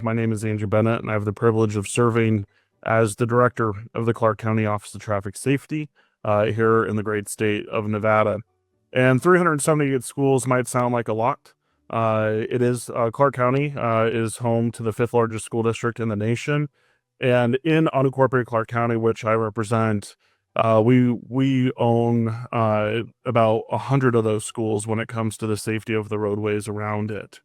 My name is Andrew Bennett, and I have the privilege of serving as the director of the Clark County Office of Traffic Safety here in the great state of Nevada. And 378 schools might sound like a lot. It is Clark County is home to the fifth largest school district in the nation, and in unincorporated Clark County, which I represent, we own about 100 of those schools when it comes to the safety of the roadways around it.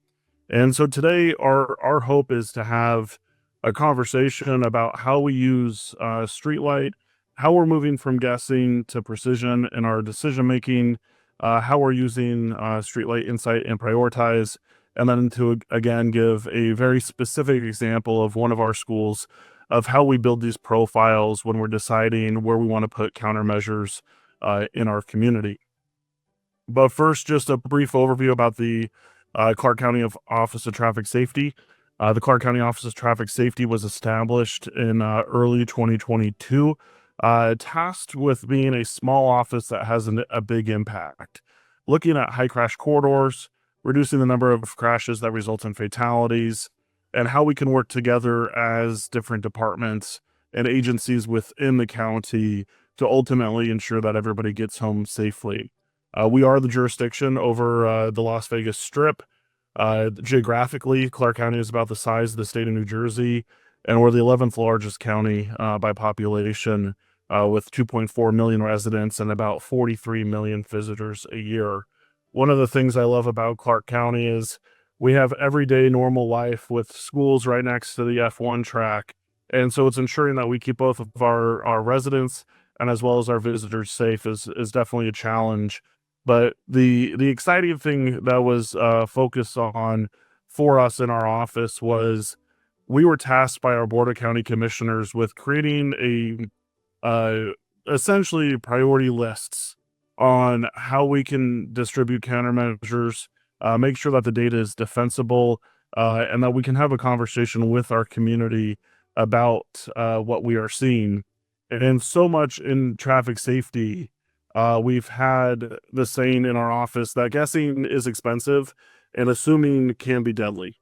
And so today, our hope is to have a conversation about how we use StreetLight, how we're moving from guessing to precision in our decision making, how we're using StreetLight Insight and Prioritize, and then to again give a very specific example of one of our schools of how we build these profiles when we're deciding where we want to put countermeasures in our community. But first, just a brief overview about the Clark County Office of Traffic Safety. The Clark County Office of Traffic Safety was established in early 2022, tasked with being a small office that has a big impact, looking at high crash corridors, reducing the number of crashes that result in fatalities, and how we can work together as different departments and agencies within the county to ultimately ensure that everybody gets home safely. We are the jurisdiction over the Las Vegas Strip. Geographically, Clark County is about the size of the state of New Jersey, and we're the 11th largest county by population, with 2.4 million residents and about 43 million visitors a year. One of the things I love about Clark County is we have everyday normal life with schools right next to the F1 track. And so it's ensuring that we keep both of our residents and as well as our visitors safe is definitely a challenge. But the exciting thing that was focused on for us in our office was we were tasked by our Board of County Commissioners with creating essentially priority lists on how we can distribute countermeasures, make sure that the data is defensible, and that we can have a conversation with our community about what we are seeing. And so much in traffic safety, we've had the saying in our office that guessing is expensive and assuming can be deadly.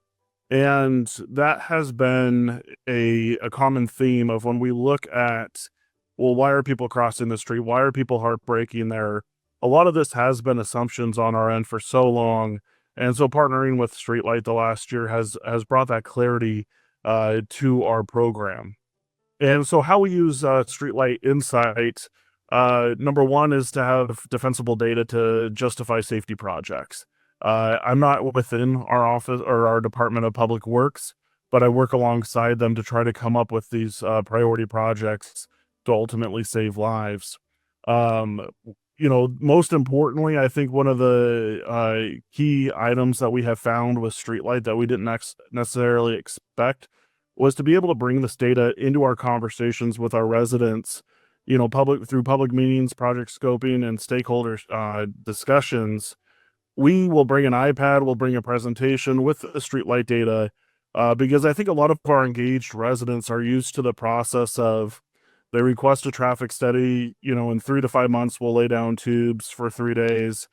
And that has been a common theme of when we look at, well, why are people crossing the street? Why are people heartbreaking there? A lot of this has been assumptions on our end for so long. And so partnering with StreetLight the last year has brought that clarity to our program. And so how we use StreetLight Insight, number one is to have defensible data to justify safety projects. I'm not within our office or our Department of Public Works, but I work alongside them to try to come up with these priority projects to ultimately save lives. Most importantly, I think one of the key items that we have found with StreetLight that we didn't necessarily expect was to be able to bring this data into our conversations with our residents, through public meetings, project scoping, and stakeholder discussions. We will bring an iPad, we'll bring a presentation with the StreetLight data, because I think a lot of our engaged residents are used to the process of they request a traffic study, in 3 to 5 months, we'll lay down tubes for 3 days,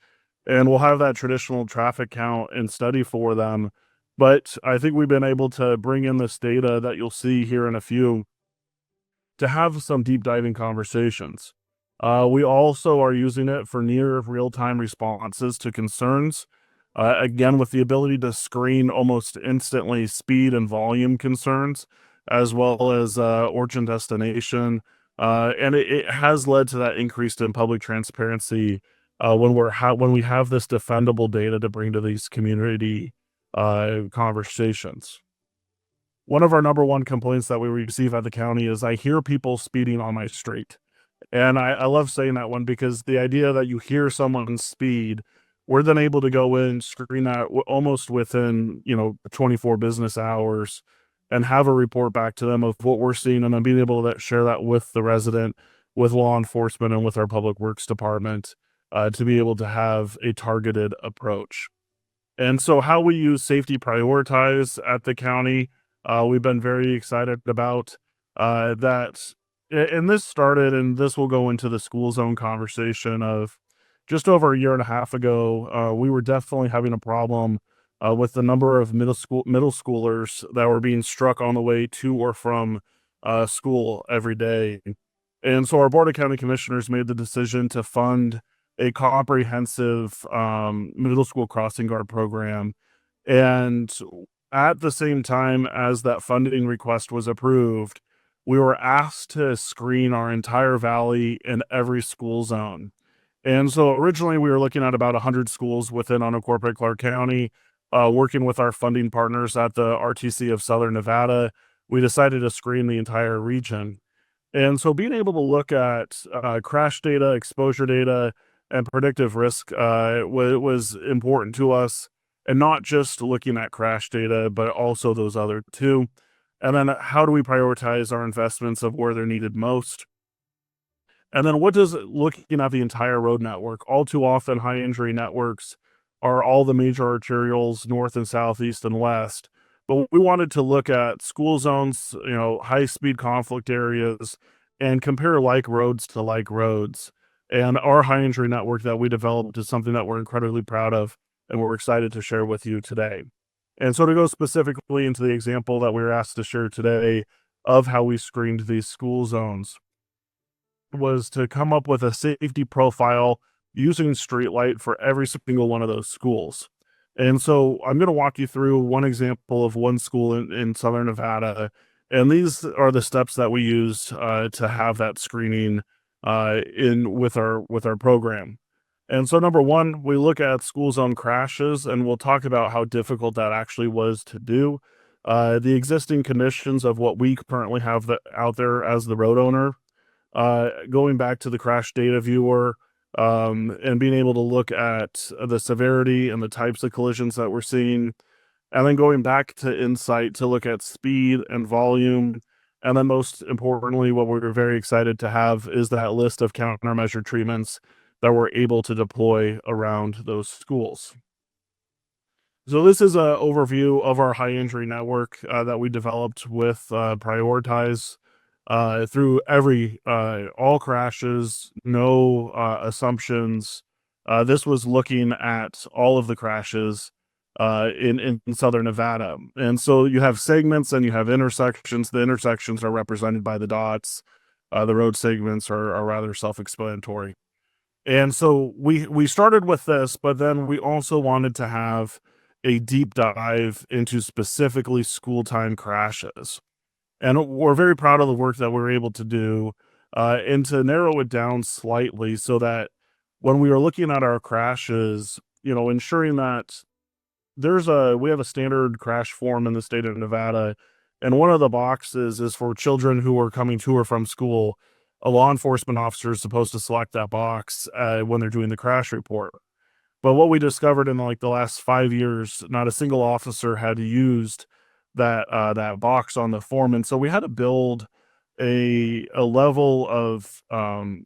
and we'll have that traditional traffic count and study for them. But I think we've been able to bring in this data that you'll see here in a few to have some deep diving conversations. We also are using it for near real-time responses to concerns, again, with the ability to screen almost instantly speed and volume concerns, as well as origin destination. And it has led to that increase in public transparency when we have this defendable data to bring to these community conversations. One of our number one complaints that we receive at the county is I hear people speeding on my street. And I love saying that one because the idea that you hear someone speed, we're then able to go in, screen that almost within, 24 business hours and have a report back to them of what we're seeing, and then being able to share that with the resident, with law enforcement, and with our public works department to be able to have a targeted approach. And so how we use safety prioritize at the county, we've been very excited about that. And this started, and this will go into the school zone conversation of just over a year and a half ago. We were definitely having a problem with the number of middle schoolers that were being struck on the way to or from school every day. And so our Board of County Commissioners made the decision to fund a comprehensive middle school crossing guard program. And at the same time as that funding request was approved, we were asked to screen our entire valley in every school zone. And so originally we were looking at about 100 schools within unincorporated Clark County, working with our funding partners at the RTC of Southern Nevada. We decided to screen the entire region. And so being able to look at crash data, exposure data, and predictive risk was important to us, and not just looking at crash data, but also those other two. And then how do we prioritize our investments of where they're needed most? And then what does looking at the entire road network, all too often high injury networks are all the major arterials, north and south, east and west. But we wanted to look at school zones, high speed conflict areas, and compare like roads to like roads. And our high injury network that we developed is something that we're incredibly proud of and we're excited to share with you today. And so to go specifically into the example that we were asked to share today of how we screened these school zones, was to come up with a safety profile using StreetLight for every single one of those schools. And so I'm going to walk you through one example of one school in Southern Nevada. And these are the steps that we use to have that screening in with our program. And so number one, we look at school zone crashes, and we'll talk about how difficult that actually was to do. The existing conditions of what we currently have out there as the road owner, going back to the crash data viewer, and being able to look at the severity and the types of collisions that we're seeing, and then going back to Insight to look at speed and volume. And then most importantly, what we're very excited to have is that list of countermeasure treatments that we're able to deploy around those schools. So this is an overview of our high injury network that we developed with Prioritize through all crashes, no assumptions. This was looking at all of the crashes in Southern Nevada. And so you have segments and you have intersections. The intersections are represented by the dots. The road segments are rather self-explanatory. And so we started with this, but then we also wanted to have a deep dive into specifically school time crashes. And we're very proud of the work that we're able to do, and to narrow it down slightly so that when we are looking at our crashes, ensuring that we have a standard crash form in the state of Nevada, and one of the boxes is for children who are coming to or from school. A law enforcement officer is supposed to select that box when they're doing the crash report. But what we discovered in the last 5 years, not a single officer had used that box on the form, and so we had to build a level of I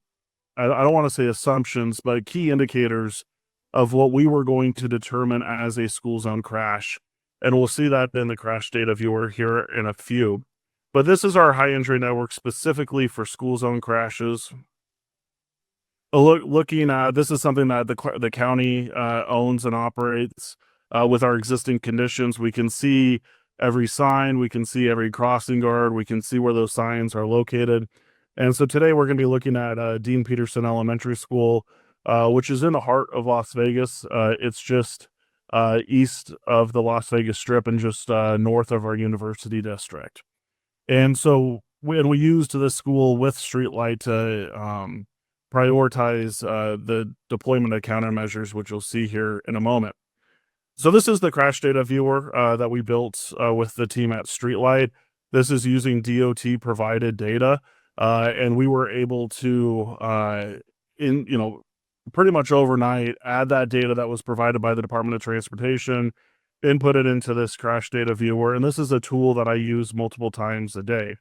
don't want to say assumptions, but key indicators of what we were going to determine as a school zone crash, and we'll see that in the crash data viewer here in a few. But this is our high injury network specifically for school zone crashes. Looking at this is something that the county owns and operates with our existing conditions. We can see every sign, we can see every crossing guard, we can see where those signs are located. And so today we're going to be looking at Dean Peterson Elementary School, which is in the heart of Las Vegas. It's just east of the Las Vegas Strip and just north of our university district. And so when we used this school with StreetLight to prioritize the deployment of countermeasures, which you'll see here in a moment. So this is the crash data viewer that we built with the team at StreetLight. This is using DOT provided data, and we were able to, pretty much overnight, add that data that was provided by the Department of Transportation, input it into this crash data viewer, and this is a tool that I use multiple times a day.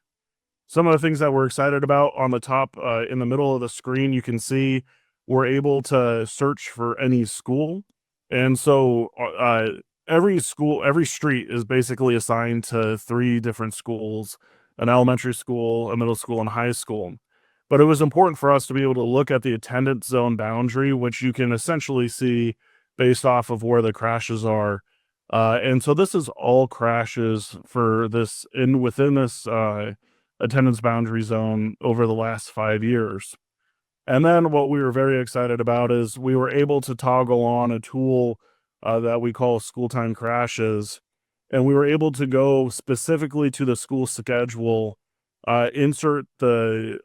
Some of the things that we're excited about on the top, in the middle of the screen, you can see we're able to search for any school. And so every street is basically assigned to 3 different schools: an elementary school, a middle school, and high school. But it was important for us to be able to look at the attendance zone boundary, which you can essentially see based off of where the crashes are. And so this is all crashes for this within this attendance boundary zone over the last 5 years. And then what we were very excited about is we were able to toggle on a tool that we call school time crashes. And we were able to go specifically to the school schedule, insert the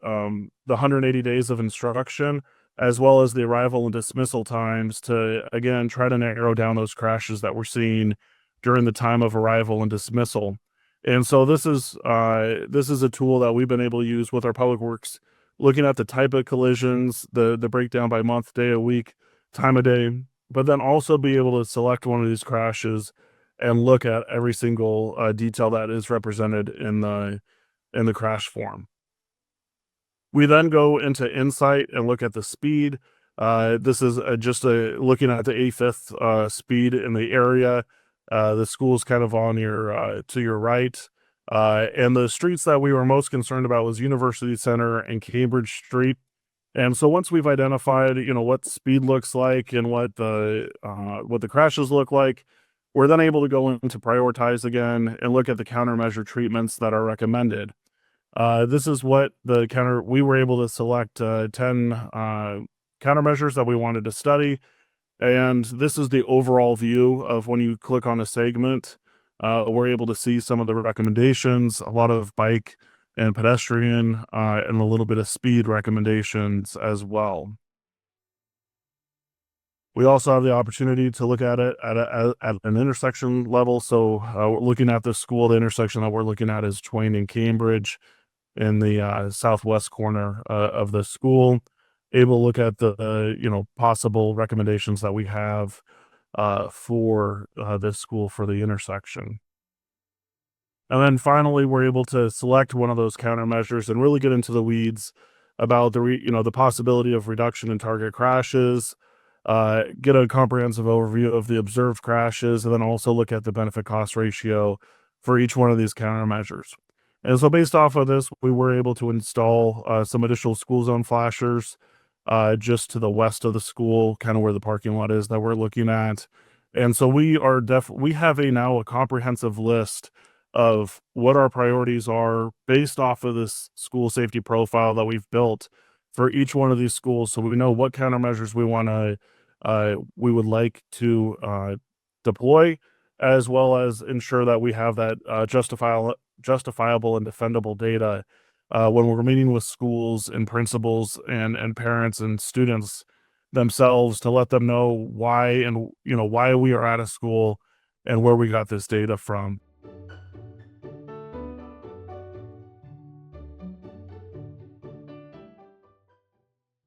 180 days of instruction, as well as the arrival and dismissal times to, again, try to narrow down those crashes that we're seeing during the time of arrival and dismissal. And so this is a tool that we've been able to use with our public works, looking at the type of collisions, the breakdown by month, day of week, time of day, but then also be able to select one of these crashes and look at every single detail that is represented in the crash form. We then go into insight and look at the speed. This is just looking at the 85th speed in the area. The school's kind of on your to your right. And the streets that we were most concerned about was University Center and Cambridge Street. And so once we've identified, what speed looks like and what the crashes look like, we're then able to go into prioritize again and look at the countermeasure treatments that are recommended. This is what we were able to select 10 countermeasures that we wanted to study. And this is the overall view of when you click on a segment. We're able to see some of the recommendations, a lot of bike and pedestrian, and a little bit of speed recommendations as well. We also have the opportunity to look at it at an intersection level. So we're looking at this school, the intersection that we're looking at is Twain and Cambridge in the southwest corner of the school. Able to look at the possible recommendations that we have for this school for the intersection. And then finally, we're able to select one of those countermeasures and really get into the weeds about the possibility of reduction in target crashes, get a comprehensive overview of the observed crashes, and then also look at the benefit cost ratio for each one of these countermeasures. And so based off of this, we were able to install some additional school zone flashers just to the west of the school, kind of where the parking lot is that we're looking at. And so we have now a comprehensive list of what our priorities are based off of this school safety profile that we've built for each one of these schools. So we know what countermeasures we would like to deploy, as well as ensure that we have that justifiable and defendable data when we're meeting with schools and principals and parents and students themselves, to let them know why we are at a school and where we got this data from.